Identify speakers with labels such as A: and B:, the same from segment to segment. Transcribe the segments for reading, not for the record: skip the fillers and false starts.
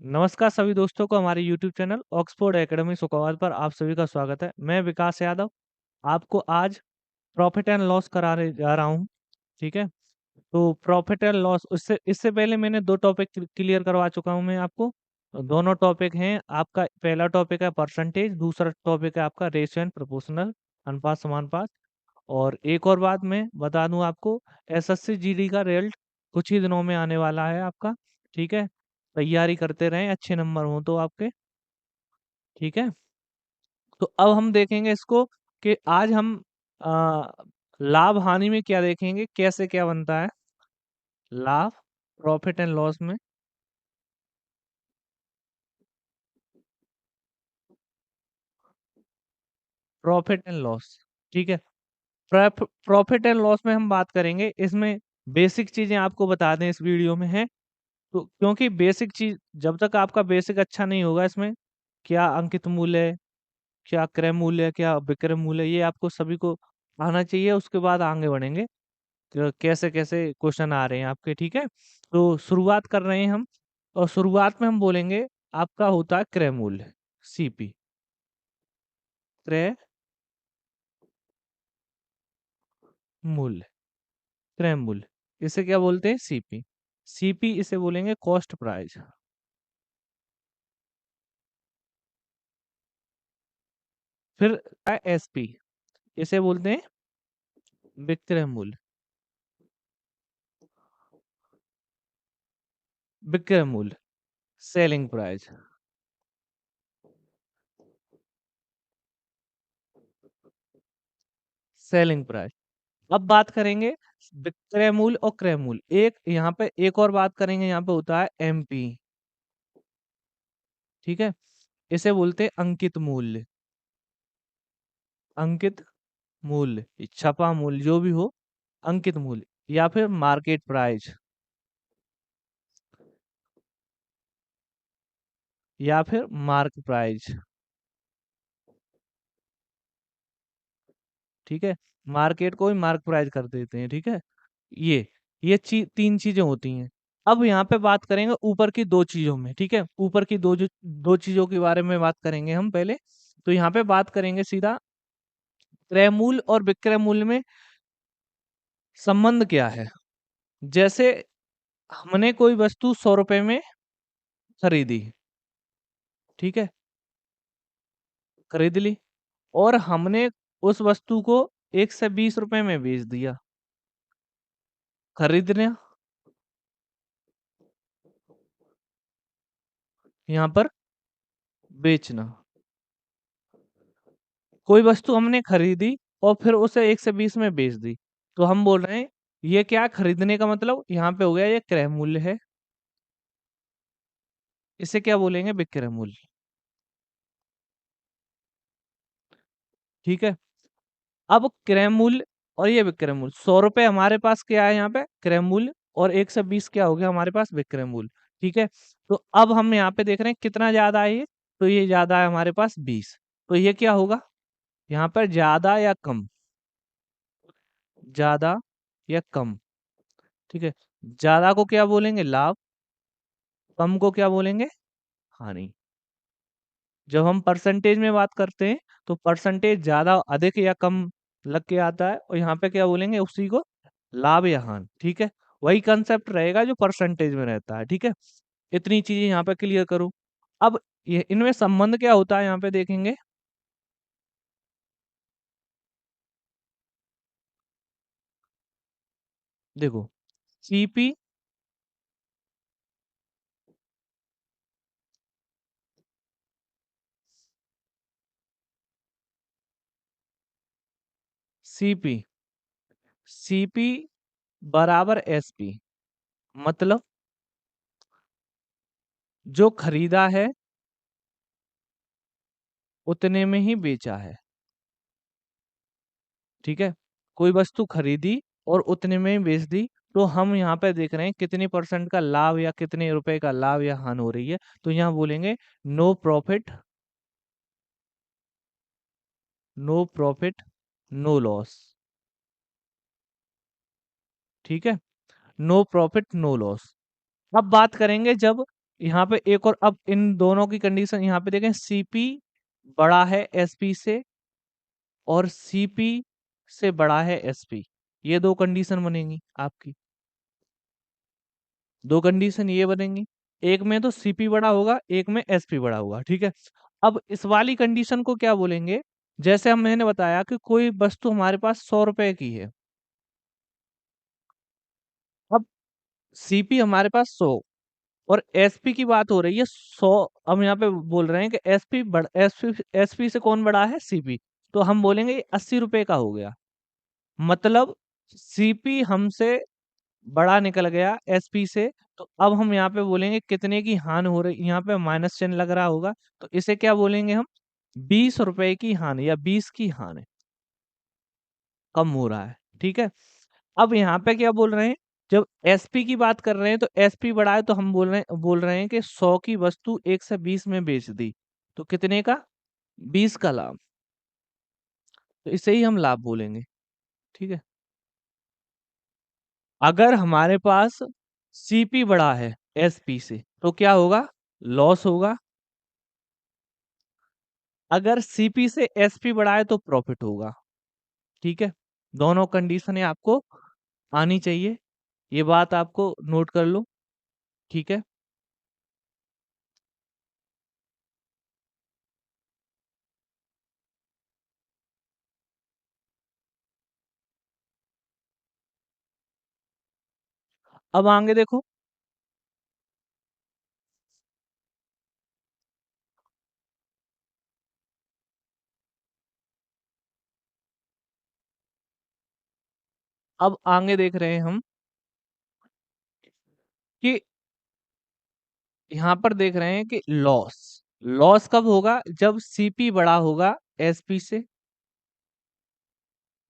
A: नमस्कार सभी दोस्तों को हमारे YouTube चैनल ऑक्सफोर्ड एकेडमी सुखवाद पर आप सभी का स्वागत है। मैं विकास यादव आपको आज प्रॉफिट एंड लॉस कराने जा रहा हूँ। ठीक है, तो प्रॉफिट एंड लॉस उससे इससे पहले मैंने दो टॉपिक क्लियर करवा चुका हूँ मैं आपको। दोनों टॉपिक हैं, आपका पहला टॉपिक है परसेंटेज, दूसरा टॉपिक है आपका रेशियो एंड प्रोपोर्शनल, अनुपात समानुपात। और एक और बात मैं बता दूं आपको, एसएससी जीडी का रिजल्ट कुछ ही दिनों में आने वाला है आपका। ठीक है, तैयारी करते रहें, अच्छे नंबर हों तो आपके। ठीक है, तो अब हम देखेंगे इसको कि आज हम आ, लाभ हानि में क्या देखेंगे, कैसे क्या बनता है लाभ प्रॉफिट एंड लॉस में। प्रॉफिट एंड लॉस, ठीक है। प्रॉफिट एंड लॉस में हम बात करेंगे, इसमें बेसिक चीजें आपको बता दें इस वीडियो में है। तो क्योंकि बेसिक चीज जब तक आपका बेसिक अच्छा नहीं होगा, इसमें क्या अंकित मूल्य है, क्या क्रय मूल्य है, क्या विक्रय मूल्य है, ये आपको सभी को आना चाहिए। उसके बाद आगे बढ़ेंगे कैसे कैसे क्वेश्चन आ रहे हैं आपके। ठीक है, तो शुरुआत कर रहे हैं हम, और शुरुआत में हम बोलेंगे आपका होता है क्रय मूल्य, सीपी, क्रय मूल्य, क्रय मूल्य, इसे क्या बोलते हैं, सीपी। सीपी इसे बोलेंगे कॉस्ट प्राइस। फिर एसपी, इसे बोलते हैं विक्रय मूल्य, विक्रय मूल्य, सेलिंग प्राइस, सेलिंग प्राइस। अब बात करेंगे विक्रय मूल्य और क्रय मूल्य, एक यहाँ पे एक और बात करेंगे, यहाँ पे होता है एमपी। ठीक है, इसे बोलते हैं अंकित मूल्य, अंकित मूल्य, छपा मूल्य जो भी हो, अंकित मूल्य, या फिर मार्केट प्राइस, या फिर मार्क प्राइस। ठीक है, मार्केट को भी मार्क प्राइस कर देते हैं। ठीक है, ये तीन चीजें होती हैं। अब यहाँ पे बात करेंगे ऊपर की दो चीजों में। ठीक है, ऊपर की दो चीजों के बारे में बात करेंगे हम पहले। तो यहाँ पे बात करेंगे सीधा क्रय मूल्य और विक्रय मूल्य में संबंध क्या है। जैसे हमने कोई वस्तु 100 रुपए में खरीदी, ठीक है, खरीद ली, और हमने उस वस्तु को 120 रुपए में बेच दिया। खरीदना, यहाँ पर बेचना। कोई वस्तु हमने खरीदी और फिर उसे 120 में बेच दी, तो हम बोल रहे हैं ये क्या है, खरीदने का मतलब यहाँ पे हो गया, ये क्रय मूल्य है। इसे क्या बोलेंगे, विक्रय मूल्य। ठीक है, अब क्रय मूल्य और ये विक्रय मूल्य, 100 रुपए हमारे पास क्या है यहाँ पे, क्रय मूल्य, और 120 क्या हो गया हमारे पास, विक्रय मूल्य। ठीक है, तो अब हम यहाँ पे देख रहे हैं कितना ज्यादा है ये, तो ये ज्यादा है हमारे पास 20। तो ये क्या होगा, यहाँ पर ज्यादा या कम, ज्यादा या कम। ठीक है, ज्यादा को क्या बोलेंगे, लाभ, कम को क्या बोलेंगे, हानि। जब हम परसेंटेज में बात करते हैं, तो परसेंटेज ज्यादा अधिक या कम लग के आता है, और यहाँ पे क्या बोलेंगे उसी को, लाभ या हानि। ठीक है, वही कंसेप्ट रहेगा जो परसेंटेज में रहता है। ठीक है, इतनी चीजें यहाँ पे क्लियर करो। अब ये इनमें संबंध क्या होता है यहाँ पे देखेंगे। देखो, सीपी, सीपी, सीपी बराबर एसपी, मतलब जो खरीदा है उतने में ही बेचा है। ठीक है, कोई वस्तु खरीदी और उतने में ही बेच दी, तो हम यहाँ पे देख रहे हैं कितने परसेंट का लाभ या कितने रुपए का लाभ या हानि हो रही है। तो यहाँ बोलेंगे no profit, no profit, no loss. ठीक है, नो प्रॉफिट नो लॉस। अब बात करेंगे जब यहाँ पे एक और, अब इन दोनों की कंडीशन यहाँ पे देखें, सीपी बड़ा है एसपी से और सीपी से बड़ा है एसपी, ये दो कंडीशन बनेंगी आपकी। दो कंडीशन ये बनेंगी, एक में तो सीपी बड़ा होगा, एक में एसपी बड़ा होगा, ठीक है। अब इस वाली कंडीशन को क्या बोलेंगे, जैसे हम मैंने बताया कि कोई वस्तु हमारे पास 100 रुपए की है। अब सीपी हमारे पास 100 और एसपी की बात हो रही है 100। हम यहाँ पे बोल रहे हैं कि एसपी से कौन बड़ा है, सीपी। तो हम बोलेंगे ये 80 रुपए का हो गया, मतलब सीपी हमसे बड़ा निकल गया एसपी से। तो अब हम यहाँ पे बोलेंगे कितने की हानि हो रही, यहाँ पे माइनस चिन्ह लग रहा होगा, तो इसे क्या बोलेंगे हम, 20 रुपए की हानि या 20 की हानि, कम हो रहा है, ठीक है। अब यहाँ पे क्या बोल रहे हैं, जब एसपी की बात कर रहे हैं तो एसपी बढ़ा है, तो हम बोल रहे हैं कि 100 की वस्तु 1 से 20 में बेच दी, तो कितने का, 20 का लाभ। तो इसे ही हम लाभ बोलेंगे, ठीक है। अगर हमारे पास सीपी बड़ा है एसपी से तो क्या होगा, लॉस होगा। अगर सीपी से एसपी बड़ा है तो प्रॉफिट होगा, ठीक है। दोनों कंडीशन आपको आनी चाहिए, ये बात आपको नोट कर लो, ठीक है। अब आगे देखो, अब आगे देख रहे हैं हम कि यहाँ पर देख रहे हैं कि लॉस, लॉस कब होगा, जब सीपी बड़ा होगा एसपी से,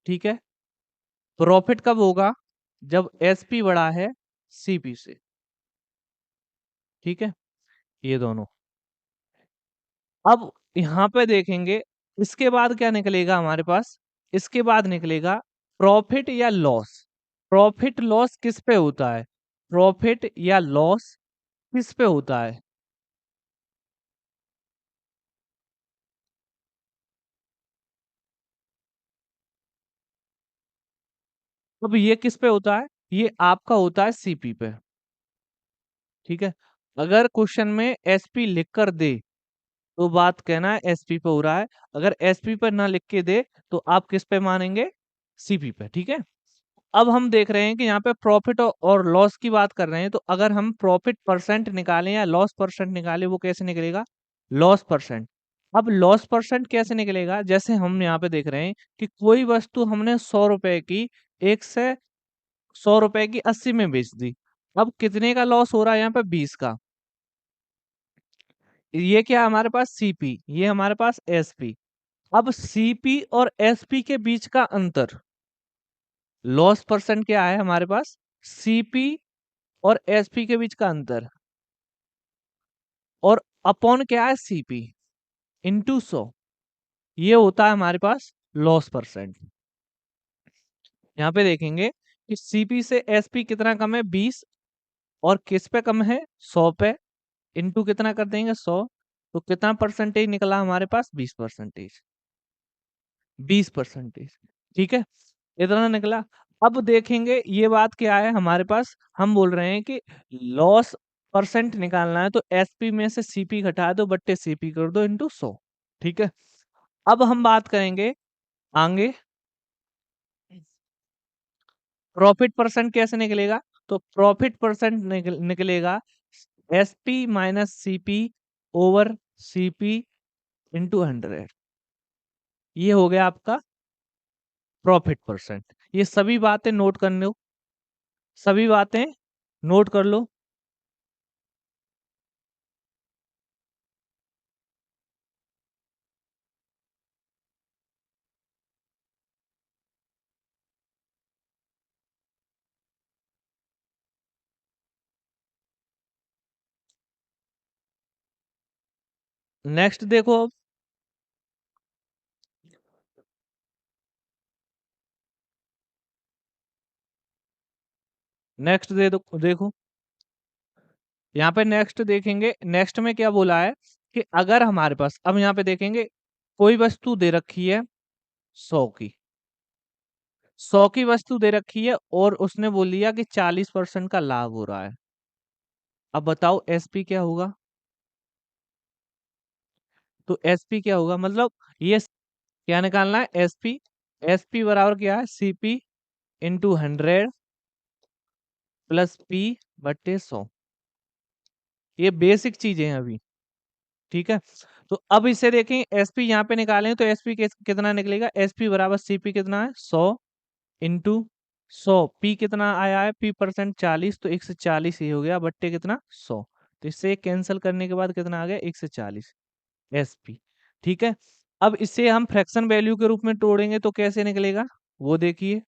A: ठीक है। प्रॉफिट कब होगा, जब एसपी बड़ा है सीपी से, ठीक है। ये दोनों, अब यहाँ पे देखेंगे इसके बाद क्या निकलेगा हमारे पास, इसके बाद निकलेगा प्रॉफिट या लॉस। प्रॉफिट लॉस किस पे होता है, प्रॉफिट या लॉस किस पे होता है, अब ये किस पे होता है, ये आपका होता है सीपी पे, ठीक है। अगर क्वेश्चन में एसपी लिख कर दे तो बात कहना है एसपी पे हो रहा है, अगर एसपी पर ना लिख के दे तो आप किस पे मानेंगे, सीपी पे, ठीक है। अब हम देख रहे हैं कि यहाँ पे प्रॉफिट और लॉस की बात कर रहे हैं, तो अगर हम प्रॉफिट परसेंट निकालें या लॉस परसेंट निकालें, वो कैसे निकलेगा, लॉस परसेंट। अब लॉस परसेंट कैसे निकलेगा, जैसे हम यहाँ पे देख रहे हैं कि कोई वस्तु हमने 100 रुपए की एक से 100 रुपए की 80 में बेच दी, अब कितने का लॉस हो रहा है यहाँ पे, 20 का। ये क्या है हमारे पास, सीपी, ये हमारे पास एसपी। अब सीपी और एसपी के बीच का अंतर, लॉस परसेंट क्या है हमारे पास, सीपी और एसपी के बीच का अंतर, और अपॉन क्या है, सीपी इंटू 100, ये होता है हमारे पास लॉस परसेंट। यहाँ पे देखेंगे कि सीपी से एसपी कितना कम है, 20, और किस पे कम है, 100 पे, इंटू कितना कर देंगे, 100, तो कितना परसेंटेज निकला हमारे पास, 20%, 20%, ठीक है, इतना निकला। अब देखेंगे ये बात क्या है हमारे पास, हम बोल रहे हैं कि लॉस परसेंट निकालना है, तो एसपी में से सीपी घटा दो बट्टे सीपी कर दो इंटू 100, ठीक है। अब हम बात करेंगे आगे, प्रॉफिट परसेंट कैसे निकलेगा, तो प्रॉफिट परसेंट निकलेगा SP minus CP over CP into 100, ये हो गया आपका प्रॉफिट परसेंट। ये सभी बातें नोट कर लो, सभी बातें नोट कर लो। नेक्स्ट देखो, अब नेक्स्ट दे दो, देखो यहाँ पे नेक्स्ट देखेंगे, नेक्स्ट में क्या बोला है कि अगर हमारे पास, अब यहाँ पे देखेंगे कोई वस्तु दे रखी है 100 की, 100 की वस्तु दे रखी है और उसने बोल दिया कि 40% का लाभ हो रहा है। अब बताओ एसपी क्या होगा? तो एसपी क्या होगा, मतलब ये क्या निकालना है, एसपी। एसपी बराबर क्या है, सीपी इंटू 100 प्लस पी बट्टे 100। ये बेसिक चीजें हैं अभी, ठीक है। तो अब इसे देखें, एसपी यहाँ पे निकालें तो एसपी कितना निकलेगा, एसपी बराबर सीपी कितना है 100 इंटू 100, पी कितना आया है, पी परसेंट 40, तो 140 ही हो गया बट्टे कितना 100। तो इससे कैंसिल करने के बाद कितना आ गया 140 एसपी, ठीक है। अब इसे हम फ्रैक्शन वैल्यू के रूप में तोड़ेंगे तो कैसे निकलेगा, वो देखिए।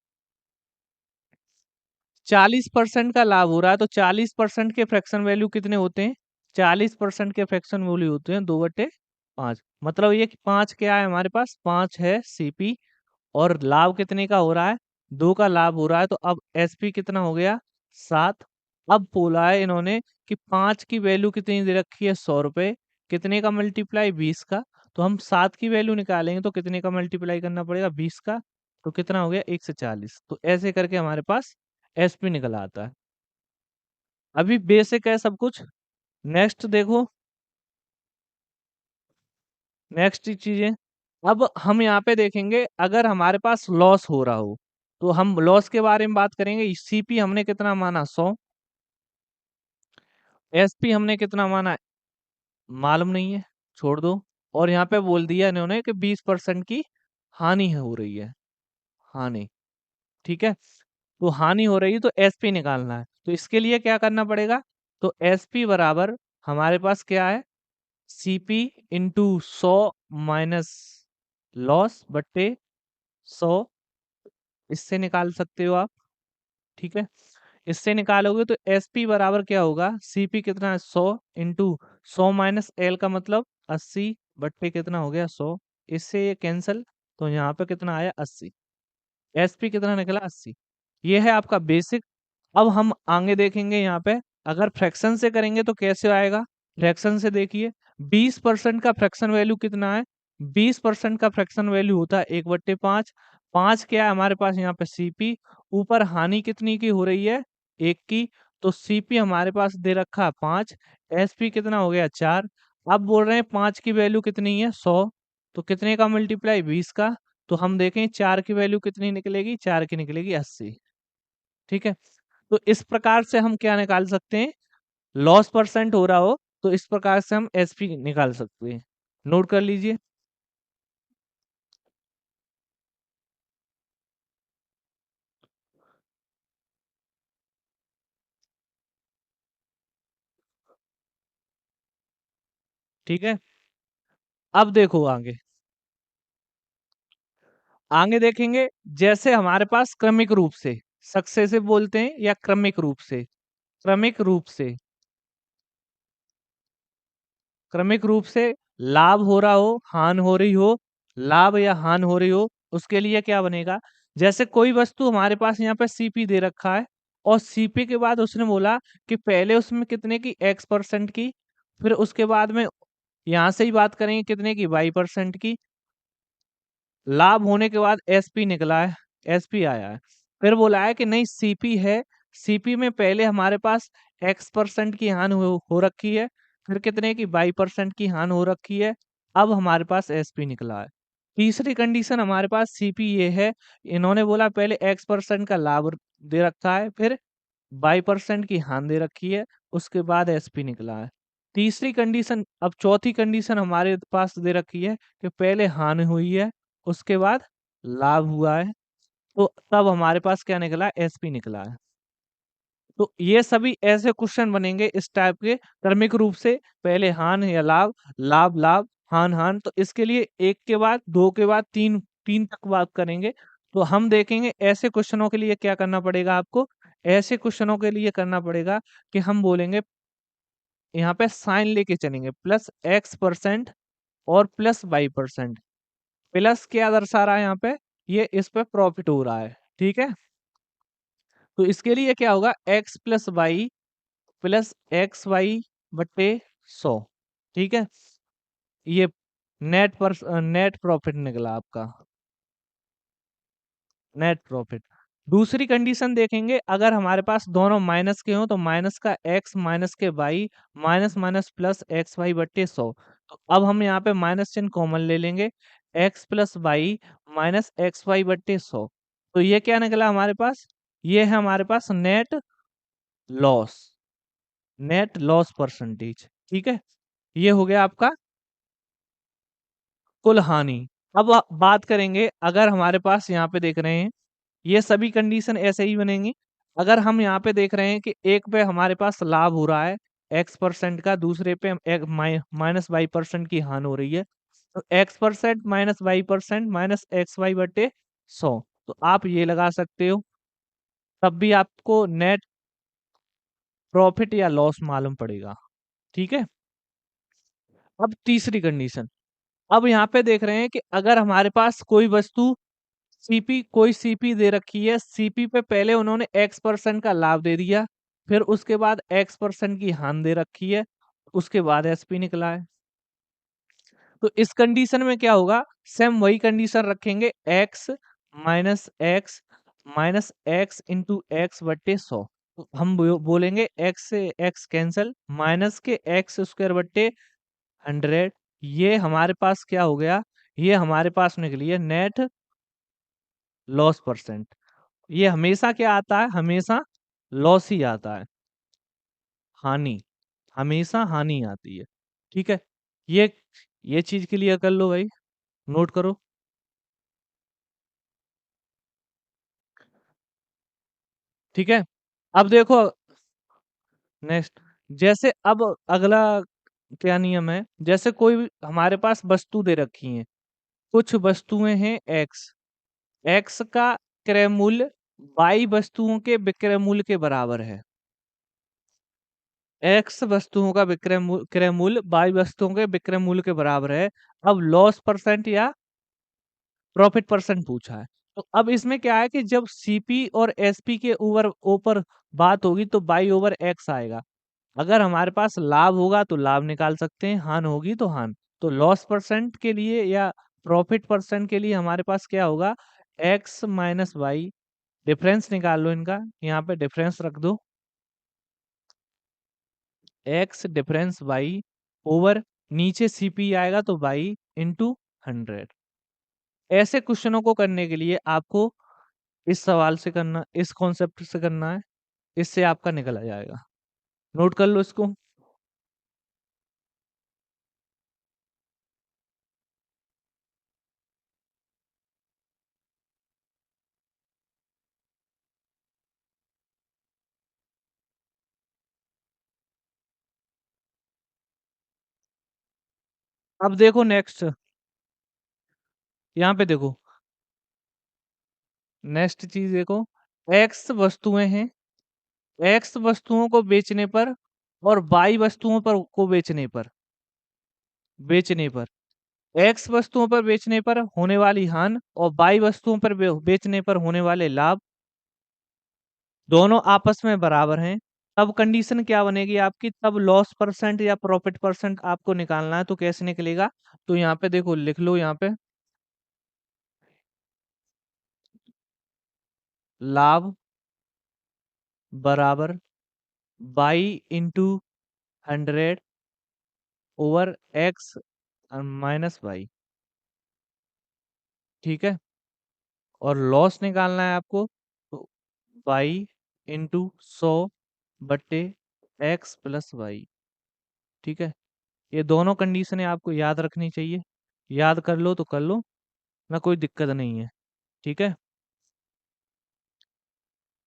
A: 40% का लाभ हो रहा है तो 40% के फ्रैक्शन वैल्यू कितने होते हैं, 40% के फ्रैक्शन वैल्यू होते हैं 2/5। मतलब ये कि 5 क्या है हमारे पास, 5 है सीपी, और लाभ कितने का हो रहा है, 2 का लाभ हो रहा है। तो अब एसपी कितना हो गया 7। अब बोला है इन्होंने कि 5 की वैल्यू कितनी दे रखी है 100 रुपए, कितने का मल्टीप्लाई 20 का। तो हम 7 की वैल्यू निकालेंगे तो कितने का मल्टीप्लाई करना पड़ेगा 20 का, तो कितना हो गया 140। तो ऐसे करके हमारे पास एसपी निकल आता है। अभी बेसिक है सब कुछ। नेक्स्ट देखो, नेक्स्ट चीजें। अब हम यहाँ पे देखेंगे अगर हमारे पास लॉस हो रहा हो तो हम लॉस के बारे में बात करेंगे। सीपी हमने कितना माना 100, एसपी हमने कितना माना मालूम नहीं है, छोड़ दो। और यहाँ पे बोल दिया इन्होंने कि 20% की हानि हो रही है, हानि, ठीक है। तो हानि हो रही है तो एसपी निकालना है, तो इसके लिए क्या करना पड़ेगा, तो एसपी बराबर हमारे पास क्या है, सीपी इंटू 100 माइनस लॉस बट्टे 100, इससे निकाल सकते हो आप, ठीक है। इससे निकालोगे तो एसपी बराबर क्या होगा, सीपी कितना है 100 इंटू 100 माइनस एल का मतलब 80 बट्टे कितना हो गया 100, इससे ये कैंसल, तो यहाँ पे कितना आया 80, एसपी कितना निकला 80। ये है आपका बेसिक। अब हम आगे देखेंगे यहाँ पे, अगर फ्रैक्शन से करेंगे तो कैसे आएगा। फ्रैक्शन से देखिए, 20% का फ्रैक्शन वैल्यू कितना है, 20% का फ्रैक्शन वैल्यू होता है 1/5। 5 क्या है हमारे पास यहाँ पे सीपी, ऊपर हानि कितनी की हो रही है 1 की, तो सीपी हमारे पास दे रखा है 5, एसपी कितना हो गया 4। अब बोल रहे हैं 5 की वैल्यू कितनी है 100, तो कितने का मल्टीप्लाई 20 का, तो हम देखें 4 की वैल्यू कितनी निकलेगी, 4 की निकलेगी 80, ठीक है। तो इस प्रकार से हम क्या निकाल सकते हैं, लॉस परसेंट हो रहा हो तो इस प्रकार से हम एसपी निकाल सकते हैं, नोट कर लीजिए, ठीक है। अब देखो आगे, आगे देखेंगे, जैसे हमारे पास क्रमिक रूप से, सक्सेसिव बोलते हैं या क्रमिक रूप से, क्रमिक रूप से, क्रमिक रूप से लाभ हो रहा हो, हान हो रही हो, लाभ या हान हो रही हो, उसके लिए क्या बनेगा, जैसे कोई वस्तु हमारे पास यहाँ पे सीपी दे रखा है और सीपी के बाद उसने बोला कि पहले उसमें कितने की X% की, फिर उसके बाद में यहाँ से ही बात करेंगे कितने की Y% की, लाभ होने के बाद एसपी निकला है, एसपी आया है। फिर बोला है कि नहीं सीपी है, सीपी में पहले हमारे पास X% की हानि हो रखी है, फिर कितने की Y% की हानि हो रखी है, अब हमारे पास एसपी निकला है। तीसरी कंडीशन हमारे पास सीपी ये है, इन्होंने बोला पहले X% का लाभ दे रखा है, फिर Y% की हानि दे रखी है, उसके बाद एसपी निकला है। तीसरी कंडीशन, अब चौथी कंडीशन हमारे पास दे रखी है कि पहले हानि हुई है, उसके बाद लाभ हुआ है, तो तब हमारे पास क्या निकला, एसपी निकला है। तो ये सभी ऐसे क्वेश्चन बनेंगे इस टाइप के, क्रमिक रूप से, पहले हान या लाभ, लाभ लाभ, हान हान। तो इसके लिए एक के बाद दो के बाद तीन, तीन तक बात करेंगे। तो हम देखेंगे ऐसे क्वेश्चनों के लिए क्या करना पड़ेगा आपको, ऐसे क्वेश्चनों के लिए करना पड़ेगा कि हम बोलेंगे यहाँ पे साइन लेके चलेंगे, +X% और +Y%। प्लस क्या दर्शा रहा है यहाँ पे, ये इस पे प्रॉफिट हो रहा है, ठीक है। तो इसके लिए क्या होगा, x plus y plus x y बट्टे 100। ठीक है, ये नेट प्रॉफिट निकला आपका, नेट प्रॉफिट। दूसरी कंडीशन देखेंगे, अगर हमारे पास दोनों माइनस के हों तो माइनस का एक्स माइनस के y minus minus plus x y बट्टे 100। तो अब हम यहाँ पे माइनस चिन्ह कॉमन ले लेंगे, x plus y minus x y बट्टे 100। तो ये क्या निकला हमारे पास, ये है हमारे पास लॉस नेट लॉस परसेंटेज। ठीक है, ये हो गया आपका कुल हानि। अब बात करेंगे, अगर हमारे पास यहाँ पे देख रहे हैं, ये सभी कंडीशन ऐसे ही बनेंगी। अगर हम यहाँ पे देख रहे हैं कि एक पे हमारे पास लाभ हो रहा है x% का, दूसरे पे माइनस y% की हानि हो रही है, तो x% minus y% minus x y बटे 100। तो आप ये लगा सकते हो, तब भी आपको नेट प्रॉफिट या लॉस मालूम पड़ेगा। ठीक है, अब तीसरी कंडीशन, अब यहाँ पे देख रहे हैं कि अगर हमारे पास कोई वस्तु कोई सीपी दे रखी है, सीपी पे पहले उन्होंने x% का लाभ दे दिया, फिर उसके बाद x% की हानि दे रखी है, उसके बाद एसपी निकला है। तो इस कंडीशन में क्या होगा, सेम वही कंडीशन रखेंगे, x minus x into x बट्टे 100। तो हम बोलेंगे x से x कैंसल, माइनस के एक्स स्क्वायर बट्टे 100। ये हमारे पास क्या हो गया, ये हमारे पास निकली है नेट लॉस परसेंट। ये हमेशा क्या आता है, हमेशा लॉस ही आता है, हानि, हमेशा हानि आती है। ठीक है, ये ये चीज क्लियर कर लो भाई, नोट करो। ठीक है, अब देखो नेक्स्ट, जैसे अब अगला क्या नियम है, जैसे कोई हमारे पास वस्तु दे रखी है, कुछ वस्तुएं हैं एक्स, एक्स का क्रय मूल्य बाई वस्तुओं के विक्रय मूल्य के बराबर है, एक्स वस्तुओं का क्रय मूल्य बाई वस्तुओं के विक्रय मूल्य के बराबर है। अब लॉस परसेंट या प्रॉफिट परसेंट पूछा है, तो अब इसमें क्या है कि जब सीपी और एसपी के ऊपर ऊपर बात होगी तो बाई ओवर एक्स आएगा। अगर हमारे पास लाभ होगा तो लाभ निकाल सकते हैं, हान होगी तो हान। तो लॉस परसेंट के लिए या प्रॉफिट परसेंट के लिए हमारे पास क्या होगा, एक्स माइनस वाई, डिफरेंस निकाल लो इनका, यहाँ पे डिफरेंस रख दो, एक्स डिफरेंस वाई ओवर नीचे सीपी आएगा तो वाई इंटू 100। ऐसे क्वेश्चनों को करने के लिए आपको इस सवाल से करना, इस कॉन्सेप्ट से करना है, इससे आपका निकल आ जाएगा। नोट कर लो इसको। अब देखो नेक्स्ट, यहाँ पे देखो, नेक्स्ट चीज देखो, एक्स वस्तुएं हैं, एक्स वस्तुओं को बेचने पर और बाई वस्तुओं पर को बेचने पर एक्स वस्तुओं पर बेचने पर होने वाली हानि और बाई वस्तुओं पर बेचने पर होने वाले लाभ दोनों आपस में बराबर हैं। तब कंडीशन क्या बनेगी आपकी, तब लॉस परसेंट या प्रॉफिट परसेंट आपको निकालना है, तो कैसे निकलेगा, तो यहाँ पे देखो लिख लो, यहाँ पे लाभ बराबर by into 100 over x minus y. ठीक है, और लॉस निकालना है आपको, तो वाई इंटू 100 बट्टे एक्स प्लस वाई। ठीक है, ये दोनों कंडीशनें आपको याद रखनी चाहिए, याद कर लो तो कर लो ना, कोई दिक्कत नहीं है। ठीक है,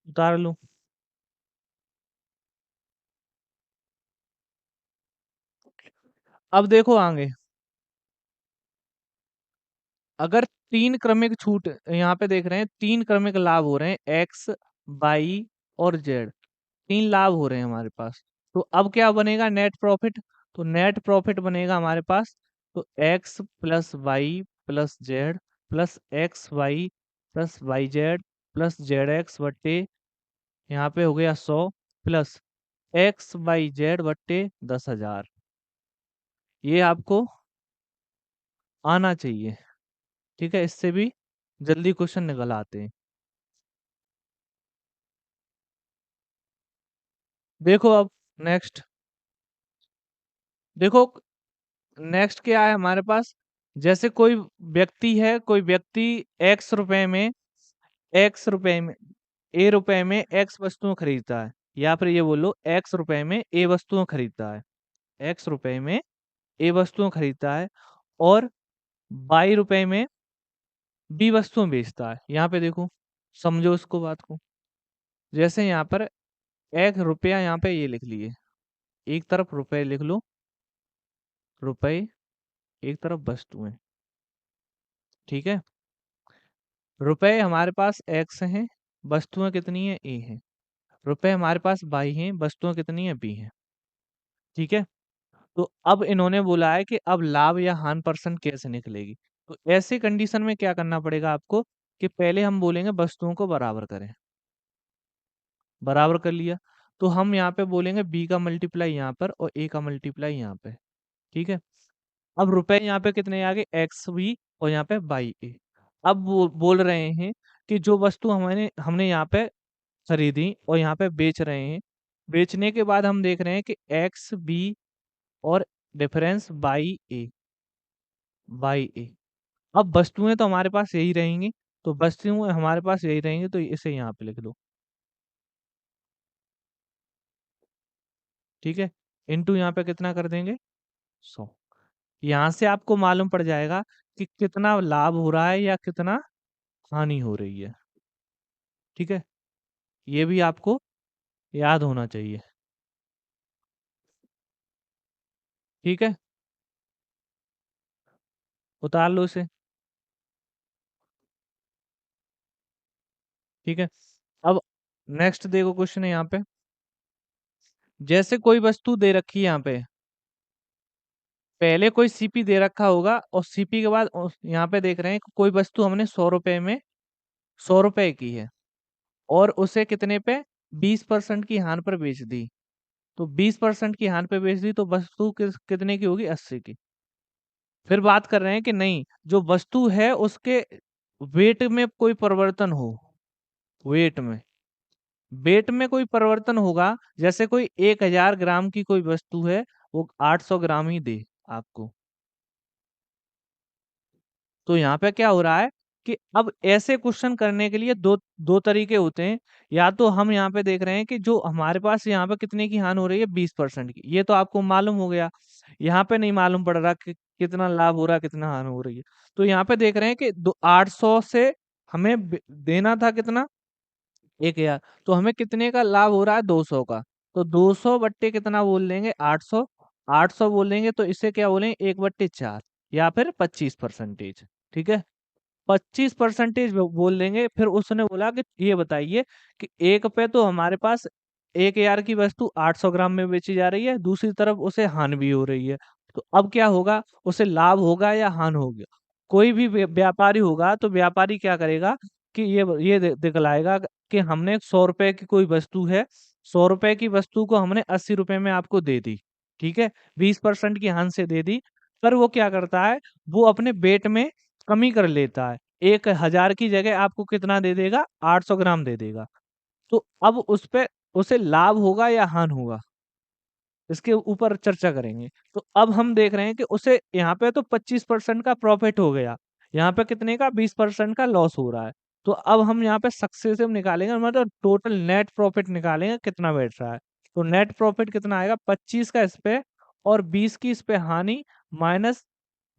A: उतार लो। अब देखो आगे, अगर तीन क्रमिक छूट, यहाँ पे देख रहे हैं तीन क्रमिक लाभ हो रहे हैं, एक्स बाई और जेड, तीन लाभ हो रहे हैं हमारे पास, तो अब क्या बनेगा नेट प्रॉफिट, तो नेट प्रॉफिट बनेगा हमारे पास, तो x plus y plus z plus x y plus y z plus z x बट्टे यहाँ पे हो गया 100 प्लस XYZ बट्टे 10,000। ये आपको आना चाहिए, ठीक है? इससे भी जल्दी क्वेश्चन निकल आते हैं। देखो अब नेक्स्ट, देखो नेक्स्ट क्या है हमारे पास। जैसे कोई व्यक्ति एक्स रुपए में ए रुपए में एक्स वस्तुएं खरीदता है, या फिर ये बोलो एक्स रुपए में ए वस्तुएं खरीदता है, एक्स रुपए में ए वस्तुएं खरीदता है, और बाई रुपए में बी वस्तुएं बेचता है। यहाँ पे देखो, समझो इसको बात को। जैसे यहाँ पर एक रुपया, यहाँ पे ये लिख लिए, एक तरफ रुपए लिख लो, रुपए, एक तरफ वस्तुएं, ठीक है? रुपए हमारे पास एक्स हैं, वस्तुएं कितनी है, ए है। रुपए हमारे पास बाई हैं, वस्तुएं कितनी है, बी है, ठीक है? तो अब इन्होंने बोला है कि अब लाभ या हानि परसेंट कैसे निकलेगी। तो ऐसे कंडीशन में क्या करना पड़ेगा आपको, कि पहले हम बोलेंगे वस्तुओं को बराबर करें, बराबर कर लिया, तो हम यहाँ पे बोलेंगे बी का मल्टीप्लाई यहाँ पर और ए का मल्टीप्लाई यहाँ पे, ठीक है? अब रुपए यहाँ पे कितने आ गए, एक्स बी और यहाँ पे बाई ए। अब वो बोल रहे हैं कि जो वस्तु हमने हमने यहाँ पे खरीदी और यहाँ पे बेच रहे हैं, बेचने के बाद हम देख रहे हैं कि एक्स बी और डिफरेंस बाई ए। अब वस्तुएं तो हमारे पास यही रहेंगी, तो वस्तुएं हमारे पास यही रहेंगी, तो इसे यहाँ पे लिख दो, ठीक है? इनटू यहाँ पे कितना कर देंगे, 100। यहाँ से आपको मालूम पड़ जाएगा कि कितना लाभ हो रहा है या कितना हानि हो रही है, ठीक है? ये भी आपको याद होना चाहिए, ठीक है? उतार लो इसे, ठीक है? अब नेक्स्ट देखो क्वेश्चन है यहाँ पे। जैसे कोई वस्तु दे रखी है यहाँ पे, पहले कोई सीपी दे रखा होगा और सीपी के बाद यहाँ पे देख रहे हैं कि कोई वस्तु हमने 100 रुपए में 100 रुपए की है, और उसे कितने पे, 20% की हानि पर बेच दी। तो 20% की हानि पे बेच दी, तो वस्तु कितने की होगी, 80 की। फिर बात कर रहे हैं कि नहीं, जो वस्तु है उसके वेट में कोई परिवर्तन हो, वेट में, वेट में कोई परिवर्तन होगा। जैसे कोई 1000 ग्राम की कोई वस्तु है, वो 800 ग्राम ही दे आपको। तो यहाँ पे क्या हो रहा है कि अब ऐसे क्वेश्चन करने के लिए दो दो तरीके होते हैं। या तो हम यहाँ पे देख रहे हैं कि जो हमारे पास यहाँ पे कितने की हानि हो रही है, 20% की, ये तो आपको मालूम हो गया। यहाँ पे नहीं मालूम पड़ रहा कि कितना लाभ हो रहा है, कितना हानि हो रही है। तो यहाँ पे देख रहे हैं कि 800 से हमें देना था कितना, 1000, तो हमें कितने का लाभ हो रहा है, 200 का। तो 200 बट्टे कितना बोल देंगे, 800, 800 बोल देंगे, तो इसे क्या बोलेंगे, 1/4 या फिर 25%, ठीक है? 25% बोल देंगे। फिर उसने बोला कि ये बताइए कि एक पे तो हमारे पास 1000 की वस्तु 800 ग्राम में बेची जा रही है, दूसरी तरफ उसे हानि भी हो रही है। तो अब क्या होगा, उसे लाभ होगा या हानि होगा? कोई भी व्यापारी होगा तो व्यापारी क्या करेगा कि ये दिखलाएगा कि हमने 100 रुपए की कोई वस्तु है, 100 रुपए की वस्तु को हमने 80 रुपए में आपको दे दी, ठीक है? 20% की हानि से दे दी। पर वो क्या करता है, वो अपने वेट में कमी कर लेता है। 1000 की जगह आपको कितना दे देगा, 800 ग्राम दे देगा। तो अब उस पे उसे लाभ होगा या हानि होगा, इसके ऊपर चर्चा करेंगे। तो अब हम देख रहे हैं कि उसे यहाँ पे तो 25% का प्रॉफिट हो गया, यहाँ पे कितने का, 20% का लॉस हो रहा है। तो अब हम यहाँ पे सक्सेसिव निकालेंगे, मतलब टोटल नेट प्रॉफिट निकालेंगे कितना बैठ रहा है। तो नेट प्रॉफिट कितना आएगा, 25 का इस पे और 20 की इस पे हानि, माइनस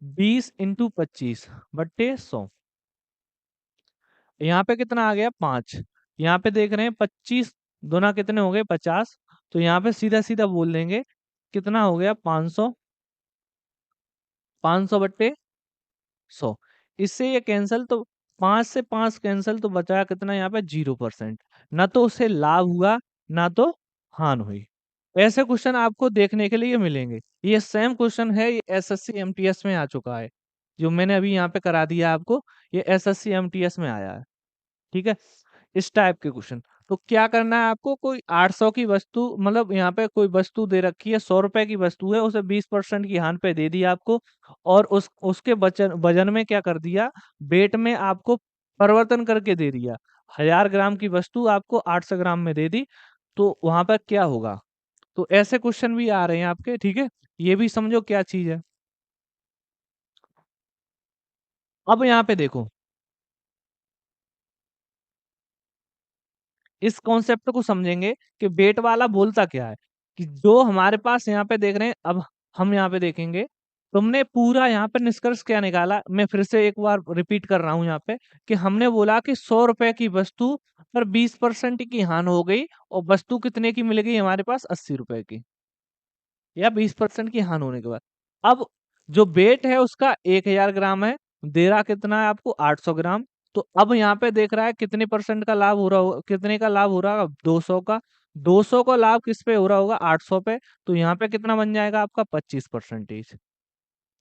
A: 20 इंटू 25 बट्टे 100। यहाँ पे कितना आ गया, 5। यहाँ पे देख रहे हैं 25 गुना कितने हो गए, 50। तो यहाँ पे सीधा सीधा बोल देंगे कितना हो गया, 500, 500 बट्टे 100। इससे ये कैंसल, तो 5 से 5 कैंसल, तो बचा कितना यहाँ पे, 0%। ना तो उससे लाभ हुआ, ना तो हानि हुई। ऐसे क्वेश्चन आपको देखने के लिए मिलेंगे। ये सेम क्वेश्चन है, ये एसएससी एमटीएस में आ चुका है, जो मैंने अभी यहाँ पे करा दिया आपको। ये एसएससी एमटीएस में आया है, ठीक है? इस टाइप के क्वेश्चन। तो क्या करना है आपको, कोई 800 की वस्तु, मतलब यहाँ पे कोई वस्तु दे रखी है, 100 रुपए की वस्तु है, उसे 20% की हान पे दे दी आपको, और उसके वजन वजन में क्या कर दिया, वेट में आपको परिवर्तन करके दे दिया। 1000 ग्राम की वस्तु आपको 800 ग्राम में दे दी, तो वहां पर क्या होगा। तो ऐसे क्वेश्चन भी आ रहे हैं आपके, ठीक है। ये भी समझो क्या चीज है। अब यहाँ पे देखो, इस कॉन्सेप्ट को समझेंगे कि वेट वाला बोलता क्या है, कि जो हमारे पास यहाँ पे देख रहे हैं, अब हम यहाँ पे देखेंगे, तुमने पूरा यहाँ पे निष्कर्ष क्या निकाला, मैं फिर से एक बार रिपीट कर रहा हूँ यहाँ पे, कि हमने बोला कि 100 रुपए की वस्तु पर 20% की हानि हो गई, और वस्तु कितने की मिल गई हमारे पास, 80 रुपए की, या 20% की हानि होने के बाद। अब जो वेट है उसका 1000 ग्राम है, दे रहा कितना है आपको, 800 ग्राम। तो अब यहाँ पे देख रहा है कितने परसेंट का लाभ हो रहा होगा, कितने का लाभ हो रहा होगा, 200 का। 200 का लाभ किस पे हो रहा होगा, 800 पे। तो यहाँ पे कितना बन जाएगा आपका, 25%।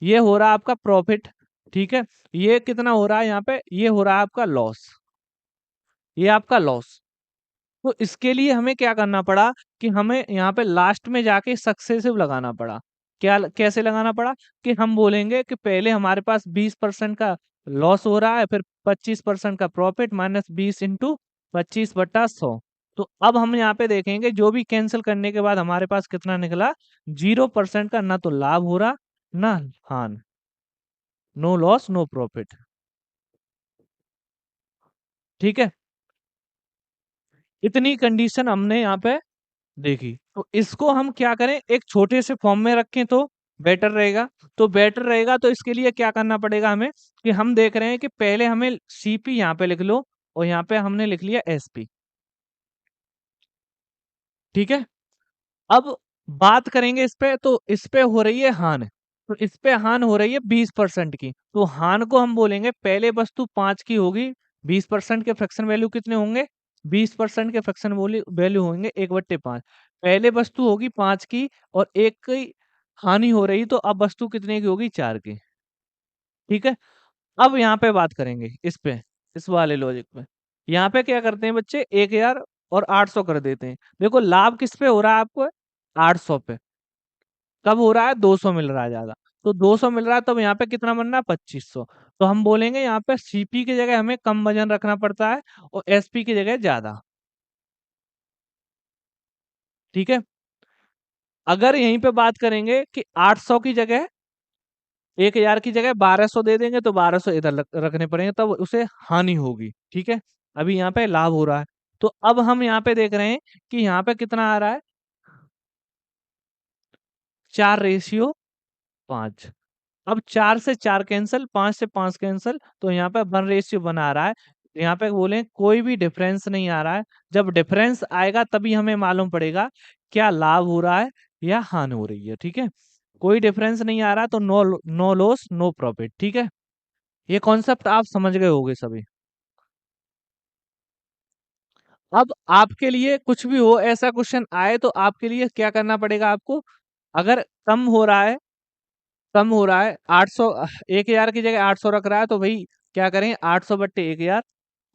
A: ये हो रहा है आपका प्रॉफिट, ठीक है। ये कितना हो रहा है यहाँ पे, ये हो रहा है आपका लॉस, ये आपका लॉस। तो इसके लिए हमें क्या करना पड़ा, कि हमें यहाँ पे लास्ट में जाके सक्सेसिव लगाना पड़ा। कैसे लगाना पड़ा, कि हम बोलेंगे कि पहले हमारे पास 20% का लॉस हो रहा है, फिर 25% का प्रॉफिट, माइनस 20 × 25/100। तो अब हम यहाँ पे देखेंगे, जो भी कैंसिल करने के बाद हमारे पास कितना निकला, 0% का, ना तो लाभ हो रहा ना हान, नो लॉस नो प्रॉफिट, ठीक है। इतनी कंडीशन हमने यहाँ पे देखी। तो इसको हम क्या करें, एक छोटे से फॉर्म में रखें तो बेटर रहेगा। तो बेटर रहेगा, तो इसके लिए क्या करना पड़ेगा हमें, कि हम देख रहे हैं कि पहले हमें सीपी यहाँ पे लिख लो, और यहाँ पे हमने लिख लिया एसपी, ठीक है। अब बात करेंगे इस पे, तो इस पे हो रही है हान, तो इस पे हान हो रही है 20% की। तो हान को हम बोलेंगे, पहले वस्तु 5 की होगी, 20% के फ्रैक्शन वैल्यू कितने होंगे, 20% के फ्रैक्शन वैल्यू होंगे 1/5। पहले वस्तु होगी 5 की, और एक की हानि हो रही, तो अब वस्तु कितने की होगी, 4 की, ठीक है। अब यहाँ पे बात करेंगे इस पे, इस वाले लॉजिक पे। यहाँ पे क्या करते हैं बच्चे, 1000 और 800 कर देते हैं। देखो लाभ किस पे हो रहा है आपको, 800 पे। कब हो रहा है, 200 मिल रहा है ज्यादा। तो 200 मिल रहा है, तब यहाँ पे कितना बन रहा है, 2500। तो हम बोलेंगे यहाँ पे सीपी की जगह हमें कम वजन रखना पड़ता है, और एसपी की जगह ज्यादा, ठीक है। अगर यहीं पे बात करेंगे कि 800 की जगह, 1000 की जगह 1200 दे देंगे, तो 1200 इधर रखने पड़ेंगे, तब उसे हानि होगी, ठीक है। अभी यहाँ पे लाभ हो रहा है। तो अब हम यहाँ पे देख रहे हैं कि यहाँ पे कितना आ रहा है, 4:5। अब 4 से 4 कैंसिल, 5 से 5 कैंसिल, तो यहाँ पे 1 रेशियो बना रहा है। यहाँ पे बोले कोई भी डिफरेंस नहीं आ रहा है। जब डिफरेंस आएगा तभी हमें मालूम पड़ेगा क्या लाभ हो रहा है या हानि हो रही है, ठीक है। कोई डिफरेंस नहीं आ रहा, तो no no loss no profit, ठीक है। ये कॉन्सेप्ट आप समझ गए होंगे सभी। अब आपके लिए कुछ भी हो, ऐसा क्वेश्चन आए, तो आपके लिए क्या करना पड़ेगा आपको, अगर कम हो रहा है, 800, 1000 की जगह 800 रख रहा है, तो भाई क्या करें, 800/1000।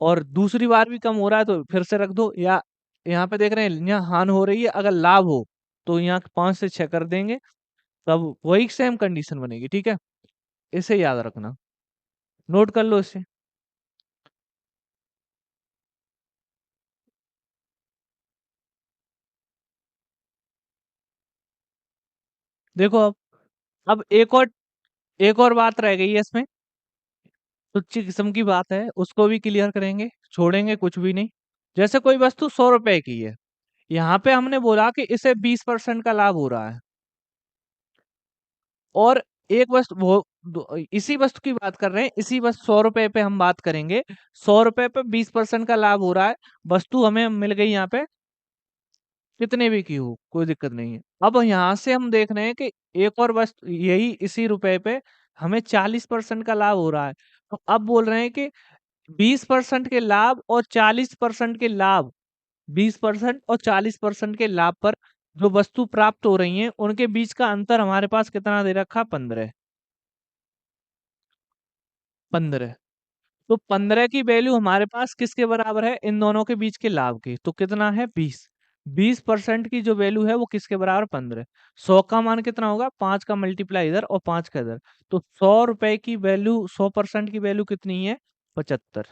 A: और दूसरी बार भी कम हो रहा है, तो फिर से रख दो, या यहाँ पे देख रहे हैं यहाँ हान हो रही है, अगर लाभ हो तो यहाँ 5 से 6 कर देंगे, तब वही सेम कंडीशन बनेगी, ठीक है। इसे याद रखना, नोट कर लो इसे। देखो अब एक और बात रह गई है इसमें, तुच्छ किस्म की बात है, उसको भी क्लियर करेंगे, छोड़ेंगे कुछ भी नहीं। जैसे कोई वस्तु 100 रुपए की है, यहाँ पे हमने बोला कि इसे 20% का लाभ हो रहा है, और एक वस्तु इसी वस्तु की बात कर रहे हैं, इसी वस्तु 100 रुपए पे हम बात करेंगे, 100 रुपए पे 20% का लाभ हो रहा है, वस्तु हमें मिल गई यहाँ पे कितने भी की हो, कोई दिक्कत नहीं है। अब यहाँ से हम देख रहे हैं कि एक और वस्तु यही इसी रुपए पे हमें 40% का लाभ हो रहा है। तो अब बोल रहे हैं कि 20% के लाभ और 40% के लाभ, 20% और 40% के लाभ पर जो वस्तु प्राप्त हो रही है, उनके बीच का अंतर हमारे पास कितना दे रखा, 15। 15। तो 15 की वैल्यू हमारे पास किसके बराबर है, इन दोनों के बीच के लाभ की, तो कितना है 20। 20% की जो वैल्यू है वो किसके बराबर 15। 100 का मान कितना होगा, 5 का मल्टीप्लाई इधर और 5 का इधर, तो 100 रुपए की वैल्यू, 100% की वैल्यू कितनी है 75।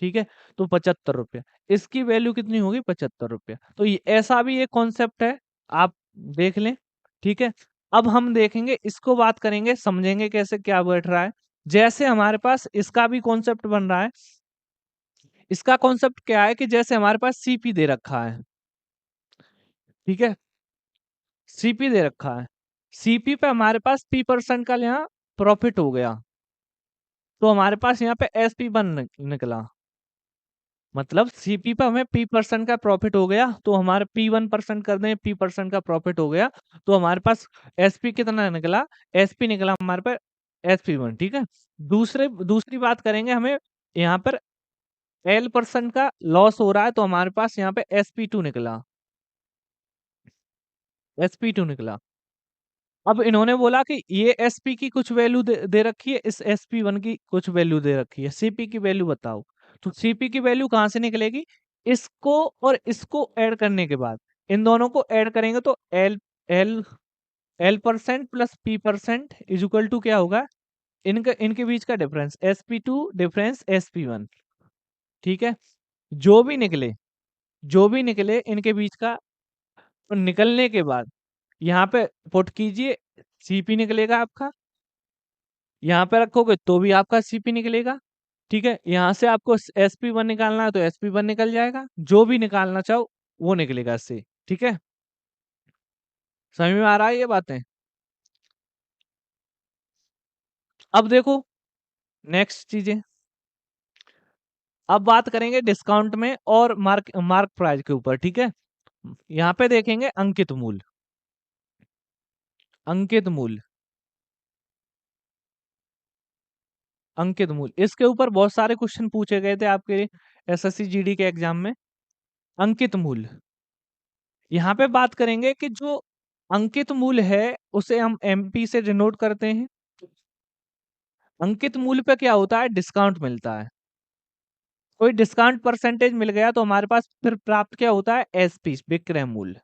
A: ठीक है, तो 75 रुपया, इसकी वैल्यू कितनी होगी 75 रुपया। तो ये ऐसा भी एक कॉन्सेप्ट है, आप देख लें। ठीक है, अब हम देखेंगे इसको, बात करेंगे, समझेंगे कैसे क्या बैठ रहा है। जैसे हमारे पास इसका भी कॉन्सेप्ट बन रहा है। इसका कॉन्सेप्ट क्या है कि जैसे हमारे पास सीपी दे रखा है, ठीक है, सीपी दे रखा है, सीपी पे हमारे पास P% का यहाँ प्रॉफिट हो गया, तो हमारे पास यहाँ पे SP1 निकला। मतलब सीपी पे हमें P% का प्रॉफिट हो गया, तो हमारे P1% कर दें, P% का प्रॉफिट हो गया, तो हमारे पास SP कितना निकला, SP निकला हमारे पे SP1। ठीक है, दूसरी बात करेंगे, हमें यहाँ पर L% का लॉस हो रहा है, तो हमारे पास यहाँ पे SP2 निकला, SP2 निकला। अब इन्होंने बोला कि ये एसपी की कुछ वैल्यू दे रखी है, इस SP1 की कुछ वैल्यू दे रखी है, सीपी की वैल्यू बताओ। तो सीपी की वैल्यू कहाँ से निकलेगी, इसको और इसको ऐड करने के बाद, इन दोनों को ऐड करेंगे तो L L% plus P% is equal to क्या होगा, इनके बीच का डिफरेंस SP2 डिफरेंस SP1। ठीक है, जो भी निकले, जो भी निकले इनके बीच का, तो निकलने के बाद यहाँ पे पुट कीजिए, सीपी निकलेगा आपका, यहाँ पे रखोगे तो भी आपका सीपी निकलेगा। ठीक है, यहाँ से आपको SP1 निकालना है तो SP1 निकल जाएगा, जो भी निकालना चाहो वो निकलेगा इससे। ठीक है, समझ में आ रहा है ये बातें। अब देखो नेक्स्ट चीजें, अब बात करेंगे डिस्काउंट में और मार्क मार्क प्राइस के ऊपर। ठीक है, यहाँ पे देखेंगे अंकित मूल्य, अंकित मूल्य, अंकित मूल्य, इसके ऊपर बहुत सारे क्वेश्चन पूछे गए थे आपके SSC GD के एग्जाम में। अंकित मूल्य, यहाँ पे बात करेंगे कि जो अंकित मूल्य है उसे हम MP से डिनोट करते हैं। अंकित मूल्य पे क्या होता है, डिस्काउंट मिलता है, कोई डिस्काउंट परसेंटेज मिल गया तो हमारे पास फिर प्राप्त क्या होता है, SP विक्रय मूल्य।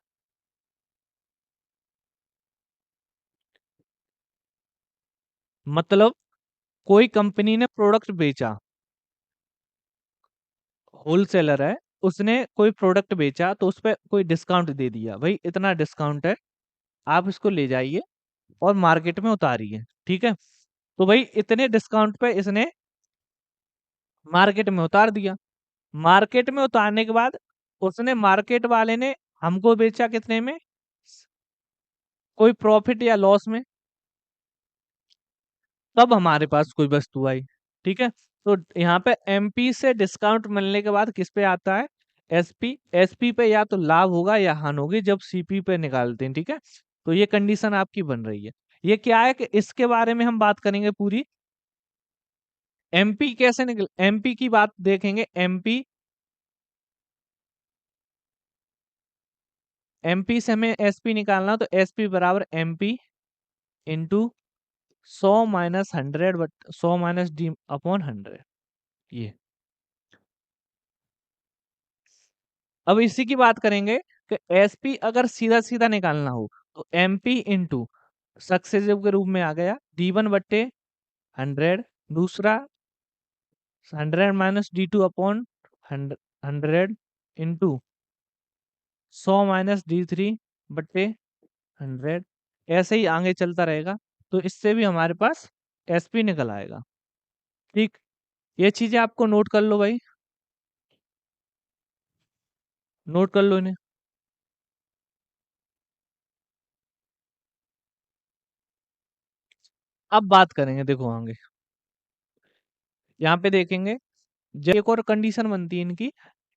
A: मतलब कोई कंपनी ने प्रोडक्ट बेचा, होलसेलर है, उसने कोई प्रोडक्ट बेचा तो उस पर कोई डिस्काउंट दे दिया, भाई इतना डिस्काउंट है, आप इसको ले जाइए और मार्केट में उतारिए। ठीक है, तो भाई इतने डिस्काउंट पे इसने मार्केट में उतार दिया, मार्केट में उतारने के बाद उसने, मार्केट वाले ने हमको बेचा कितने में, कोई प्रॉफिट या लॉस में, तब हमारे पास कोई वस्तु आई। ठीक है, तो यहाँ पे MP से डिस्काउंट मिलने के बाद किस पे आता है, SP। SP पे या तो लाभ होगा या हानि होगी जब CP पे निकालते हैं। ठीक है, तो ये कंडीशन आपकी बन रही है। ये क्या है कि इसके बारे में हम बात करेंगे पूरी, MP कैसे निकल, MP की बात देखेंगे। MP से हमें SP निकालना, तो SP बराबर MP इंटू 100 - 100 बट 100 - D/100। ये अब इसी की बात करेंगे कि SP अगर सीधा सीधा निकालना हो तो MP इंटू सक्सेसिव के रूप में आ गया D1/100, दूसरा 100 - D2/100 इंटू 100 - D3/100, ऐसे ही आगे चलता रहेगा, तो इससे भी हमारे पास SP निकल आएगा। ठीक, ये चीजें आपको नोट कर लो भाई, नोट कर लो इन्हें। अब बात करेंगे, देखो आगे यहाँ पे देखेंगे, जब एक और कंडीशन बनती है इनकी,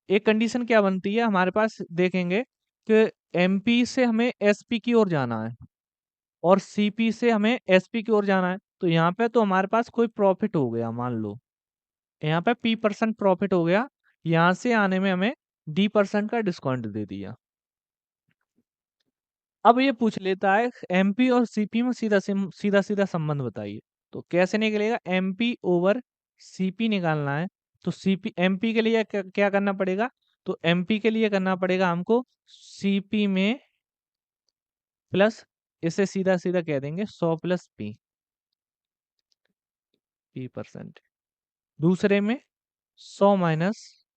A: एक कंडीशन क्या बनती है हमारे पास, देखेंगे कि MP से हमें SP की ओर जाना है और CP से हमें SP की ओर जाना है, तो यहाँ पे तो हमारे पास कोई प्रॉफिट हो गया, मान लो यहाँ पे P% प्रॉफिट हो गया, यहाँ से आने में हमें D% का डिस्काउंट दे दिया। अब ये पूछ लेता है MP और CP में सीधा सीधा संबंध बताइए, तो कैसे निकलेगा, MP ओवर सीपी निकालना है तो सीपी एमपी के लिए क्या क्या करना पड़ेगा? तो एमपी के लिए करना पड़ेगा हमको सीपी में प्लस, इसे सीधा सीधा कह देंगे 100 प्लस पी, पी परसेंट। दूसरे में 100 माइनस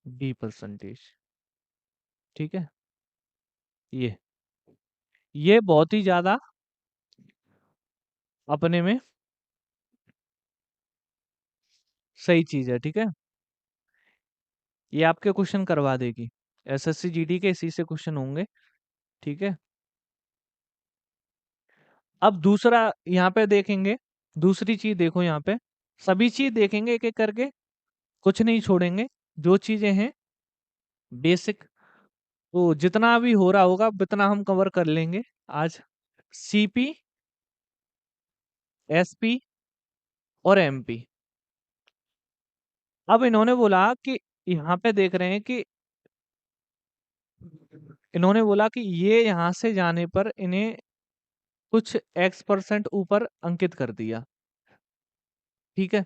A: बी परसेंटेज। ठीक है, ये ये बहुत ही ज्यादा अपने में सही चीज है। ठीक है, ये आपके क्वेश्चन करवा देगी, एसएससी जीडी के इसी से क्वेश्चन होंगे। ठीक है, अब दूसरा यहाँ पे देखेंगे, दूसरी चीज देखो यहाँ पे, सभी चीज देखेंगे एक एक करके, कुछ नहीं छोड़ेंगे। जो चीजें हैं बेसिक, तो जितना भी हो रहा होगा उतना हम कवर कर लेंगे आज। सीपी, एसपी और एमपी। अब इन्होंने बोला कि यहाँ पे देख रहे हैं कि इन्होंने बोला कि ये यहाँ से जाने पर इन्हें कुछ x% ऊपर अंकित कर दिया। ठीक है,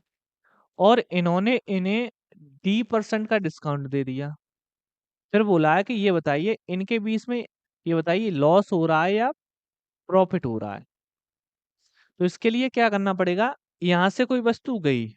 A: और इन्होंने इन्हें D% का डिस्काउंट दे दिया। फिर बोला है कि ये बताइए इनके बीच में, ये बताइए लॉस हो रहा है या प्रॉफिट हो रहा है। तो इसके लिए क्या करना पड़ेगा, यहाँ से कोई वस्तु गई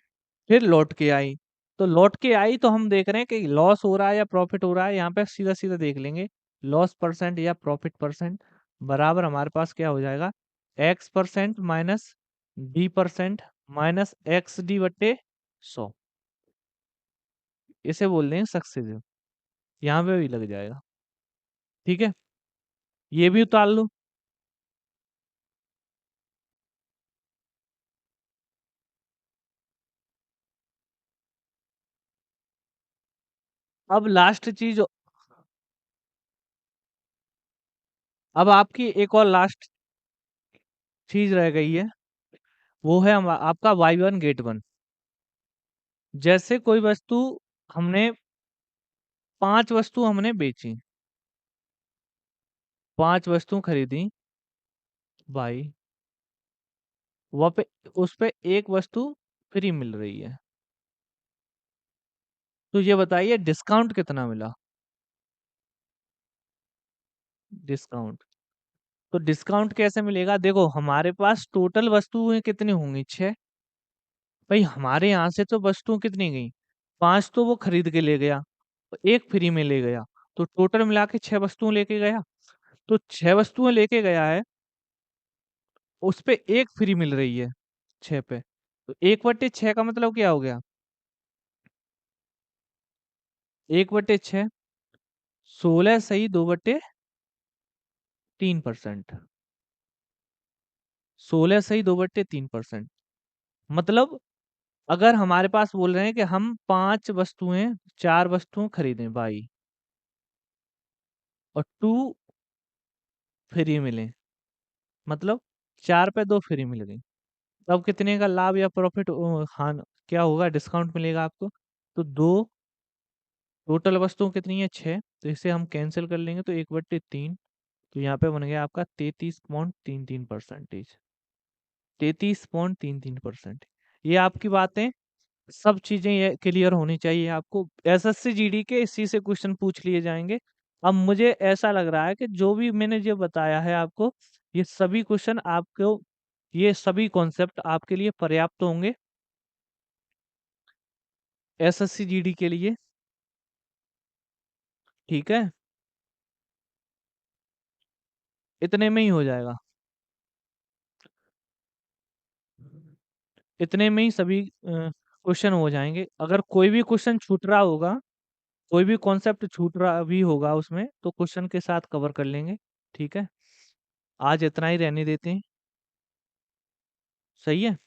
A: फिर लौट के आई, तो लौट के आई तो हम देख रहे हैं कि लॉस हो रहा है या प्रॉफिट हो रहा है। यहाँ पे सीधा सीधा देख लेंगे, लॉस परसेंट या प्रॉफिट परसेंट बराबर हमारे पास क्या हो जाएगा, x% minus d% minus XD/100। इसे बोल दें सक्सेस, यहाँ पे भी लग जाएगा। ठीक है, ये भी उतार लो। अब लास्ट चीज, अब आपकी एक और लास्ट चीज रह गई है, वो है आपका Y1 गेट 1। जैसे कोई वस्तु हमने 5 वस्तु हमने बेची, 5 वस्तु खरीदी बाई, वह पे उस पे एक वस्तु फ्री मिल रही है। तो ये बताइए डिस्काउंट कितना मिला? डिस्काउंट, तो डिस्काउंट कैसे मिलेगा? देखो हमारे पास टोटल वस्तुएं कितनी होंगी, 6। भाई हमारे यहाँ से तो वस्तु कितनी गई, 5 तो वो खरीद के ले गया, एक फ्री में ले गया, तो टोटल मिला के 6 वस्तुएं लेके गया। तो 6 वस्तुएं लेके गया है, उस पे एक फ्री मिल रही है 6 पे, तो 1/6 का मतलब क्या हो गया, 1/6, 16 सही 2/3%, 16 सही 2/3%। मतलब अगर हमारे पास बोल रहे हैं कि हम 5 वस्तुएं, 4 वस्तुएं खरीदें बाई, और 2 फ्री मिले, मतलब 4 पे 2 फ्री मिल गई, तब कितने का लाभ या प्रॉफिट, हान क्या होगा, डिस्काउंट मिलेगा आपको। तो 2, टोटल वस्तुओं कितनी है 6, तो इसे हम कैंसिल कर लेंगे, तो 1/3, तो यहाँ पे बन गया आपका 33.33%। 33.33%। ये आपकी बातें, सब चीजें ये क्लियर होनी चाहिए आपको। एसएससी जीडी के इसी से क्वेश्चन पूछ लिए जाएंगे। अब मुझे ऐसा लग रहा है कि जो भी मैंने जो बताया है आपको, ये सभी क्वेश्चन आपको, ये सभी कॉन्सेप्ट आपके लिए पर्याप्त होंगे एसएससी जीडी के लिए। ठीक है, इतने में ही हो जाएगा, इतने में ही सभी क्वेश्चन हो जाएंगे। अगर कोई भी क्वेश्चन छूट रहा होगा, कोई भी कॉन्सेप्ट छूट रहा भी होगा उसमें, तो क्वेश्चन के साथ कवर कर लेंगे। ठीक है, आज इतना ही रहने देते हैं। सही है।